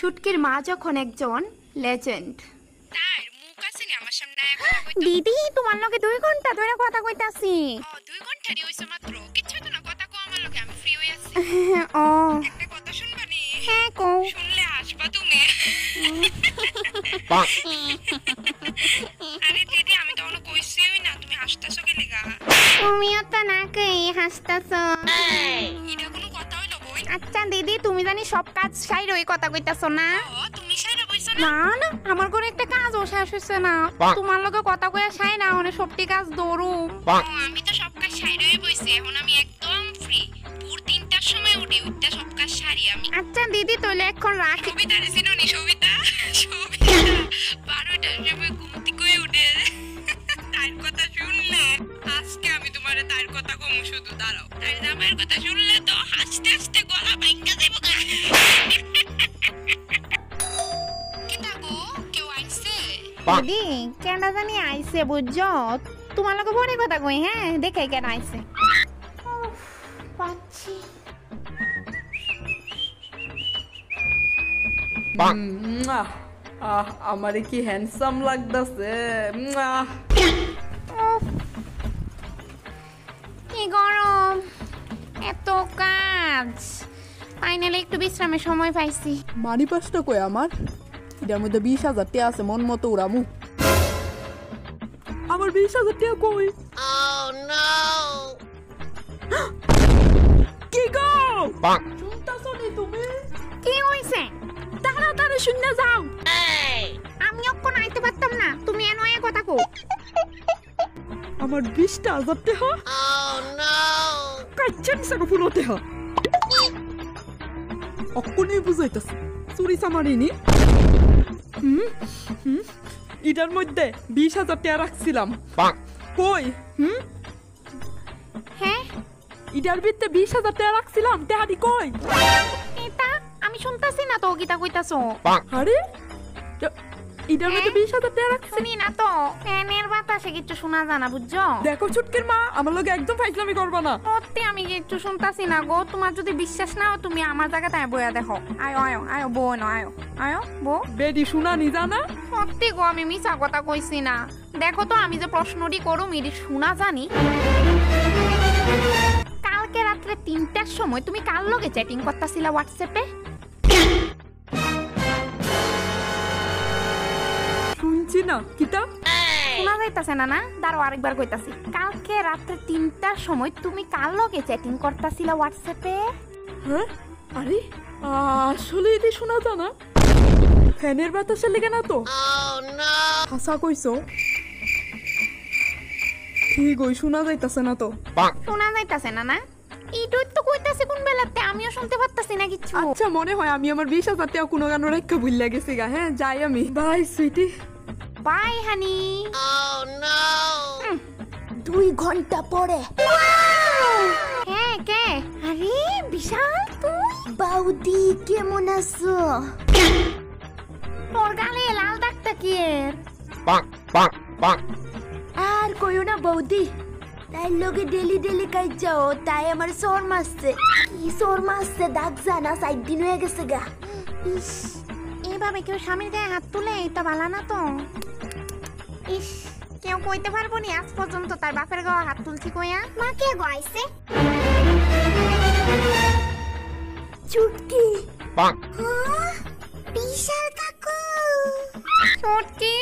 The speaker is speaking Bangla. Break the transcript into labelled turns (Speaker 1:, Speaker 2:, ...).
Speaker 1: ছুটকির মা যখন একজন লেজেন্ড।
Speaker 2: তার মুখ আছে নি আমার সামনে এখন
Speaker 1: দিদি তোমার লগে 2 ঘন্টা ধরে কথা কইতাছি।
Speaker 2: 2 ঘন্টারই হইছে মাত্র। কিচ্ছু তো না, কথা কও আমার লগে, আমি ফ্রি হয়ে আছি।
Speaker 1: ও
Speaker 2: একটা কথা শুনবা নি?
Speaker 1: হ্যাঁ কও।
Speaker 2: শুনলে হাসবা তুমি। আরে দিদি আমি তো অনেক কইছিই না, তুমি হাসতাছো কি লাগা?
Speaker 1: তুমিও তো না কই হাসতাছো।
Speaker 2: এটা কোনো কথা হইলো বই?
Speaker 1: আচ্ছা দিদি তুমি জানি সব কাজ সাইরে ওই কথা কইতাছো না?
Speaker 2: তুমি সাইরা বইছো না?
Speaker 1: না না আমার ঘরে একটা কাজও শেষ হইছে না। তোমার লগে কথা কইয়া সাই না মানে সবটি কাজ দৌড়ুম।
Speaker 2: আমি তো সব কাজ সাইরাই বইছি, এখন আমি একদম ফ্রি। ভোর 3টার সময় উঠি, উঠতে সব কাজ সারি আমি।
Speaker 1: আচ্ছা দিদি তাহলে এখন রাখি।
Speaker 2: সবিতা রেসিনো নি সবিতা? সবিতা 12টার সময় ঘুম থেকে উঠে তার কথা শুনলে আজকে আমি তোমারে তার কথা কম শুধু দাঁড়াও। তার জামাইয়ের কথা শুনলে তো হাসতে হাসতে গলা ভাঙা যাবে। কিটা গো কেউ আইছে?
Speaker 1: দিদি কেন জানি আইছে বুঝছো? তোমার লগে পরে কথা কই হ্যাঁ দেখে কেন আইছে। পাচ্ছি
Speaker 3: আমারে কি হ্যান্ডসাম লাগতাছে।
Speaker 1: কি গরম, এত কাজ, ফাইনালি একটু বিশ্রামের সময় পাইছি।
Speaker 3: মানি পাসটা কই আমার? এটার মধ্যে 20,000 টাকা আছে, মন মতো উড়ামু। আমার 20,000 টাকা কই? কি গো? শুনতাছো নি তুমি?
Speaker 1: কি হইছে?
Speaker 3: তাড়াতাড়ি শুনে যাও।
Speaker 1: আমি অক্ষণ আইতে পারতাম না, তুমি এনো এ কথা কো।
Speaker 3: আমার 20,000 টাকা কাচ্চা নিছে গো পুরো টাকা। অক্ষণই বুঝাইতাছে চুরি চামারিনি। এটার মধ্যে 20,000 টাকা রাখছিলাম কই?
Speaker 1: হ্যাঁ
Speaker 3: এটার ভিতরে 20,000 টাকা রাখছিলাম, টাকাটি কই?
Speaker 1: এটা আমি শুনতাছি না তো গীতা কইতাছো।
Speaker 3: আরে এটার মধ্যে 20,000 টাকা রাখছি।
Speaker 1: শুনি না তো, ফ্যানের বাতাসে কিছু শোনা যায় না বুঝছো?
Speaker 3: দেখো ছুটকির মা, আমার লগে একদম ফাইজলামি করবা না।
Speaker 1: সত্যি আমি কিছু শুনতাছি না গো। তোমার যদি বিশ্বাস না হয় তুমি আমার জায়গাতে বইয়া দেখো। আয়ো আয়ো আয়ো বউ না, আয়ো আয়ো বউ।
Speaker 3: বেডি শুনা নি জানা?
Speaker 1: সত্যি গো আমি মিছা কথা কইছি না। দেখো তো আমি যে প্রশ্নটি করুম এটি শোনা জানি। কালকে রাত্রে 3টার সময় তুমি কার লগে চ্যাটিং করতাছিলা হোয়াটসঅ্যাপে?
Speaker 3: শুনছি না কিতা?
Speaker 1: শোনা যাইতাছে না? না দাঁড়াও আরেকবার কইতাছি। কালকে রাত্রে 3টার সময় তুমি কার লগে চ্যাটিং করতাছিলা হোয়াটসঅ্যাপে?
Speaker 3: হ্যাঁ আরে আসলে এটি শোনা জানা? ফ্যানের বাতাসে লেগে না তো? হাসা কইছো? ঠিক ওই শোনা যাইতাছে না তো?
Speaker 1: শোনা যাইতাছে না? না এইটাই তো কইতাছি কোন বেলাতে, আমিও শুনতে পারতাছি না কিছু।
Speaker 3: আচ্ছা মনে হয় আমি আমার 20,000 টাকা কোনো গান রেখে ভুল গেছি গা। হ্যাঁ যাই আমি, বাই সুইটি।
Speaker 1: বাই হানি।
Speaker 4: 2 ঘন্টা পরে।
Speaker 1: হ্যাঁ কে? আরে বিশাল তুই?
Speaker 4: বৌদি কেমন আছো?
Speaker 1: তোর গালে লাল দাগটা কি এর?
Speaker 4: আর কইও না বৌদি, তাই লোকে ডেলি ডেলি কাজ যাও, তাই আমার সর মারছে। কি সর মারছে দাগ জানা 4 দিন হয়ে গেছে গা।
Speaker 1: ইস এইভাবে কেউ স্বামীর গায়ে হাত তুলে এটা ভালো না তো। ইস কেউ কইতে পারবো নি আজ পর্যন্ত তার বাপের গায়ে হাত তুলছি কইয়া।
Speaker 4: মা কে গাইছে? চুটকি। বিশাল কাকু।
Speaker 1: ছুটকি